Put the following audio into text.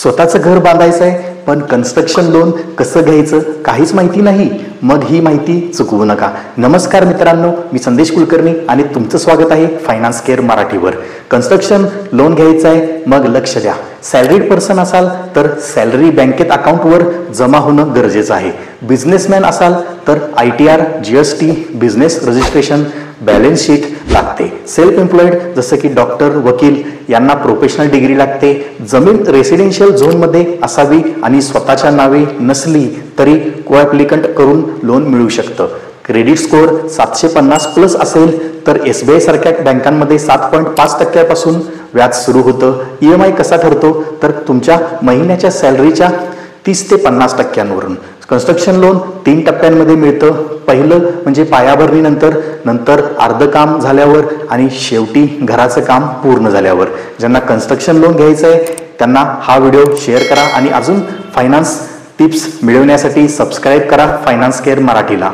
स्वतःचं घर बांधायचं आहे पण कन्स्ट्रक्शन लोन कसं घ्यायचं काहीच माहिती नाही, मग ही माहिती चुकवू नका. नमस्कार मित्रांनो, मी संदेश कुलकर्णी आणि तुमचं स्वागत आहे फायनान्स केअर मराठीवर. कन्स्ट्रक्शन लोन घ्यायचं आहे मग लक्ष द्या. सॅलरीड पर्सन असाल तर सॅलरी बँकेत अकाउंटवर जमा होणं गरजेचं आहे. बिझनेसमॅन असाल तर ITR, GST, business registration, balance sheet लागते. सेल्फ एम्प्लॉईड जसं की डॉक्टर, वकील यांना प्रोफेशनल डिग्री लागते. जमीन रेसिडेन्शियल झोनमध्ये असावी आणि स्वतःच्या नावे नसली तरी को-ॲप्लिकंट करून लोन मिळू शकतं. क्रेडिट स्कोअर 750 प्लस असेल तर SBI सारख्या बँकांमध्ये 7.5% व्याज सुरू होतं. EMI कसा ठरतो तर तुमच्या महिन्याच्या सॅलरीच्या 30 ते 50%वरून. कन्स्ट्रक्शन लोन 3 टप्प्यांमध्ये मिळतं. पहिलं म्हणजे पायाभरणीनंतर अर्ध काम झाल्यावर आणि शेवटी घराचं काम पूर्ण झाल्यावर. ज्यांना कन्स्ट्रक्शन लोन घ्यायचं आहे त्यांना हा व्हिडिओ शेअर करा आणि अजून फायनान्स टिप्स मिळवण्यासाठी सबस्क्राईब करा फायनान्स केअर मराठीला.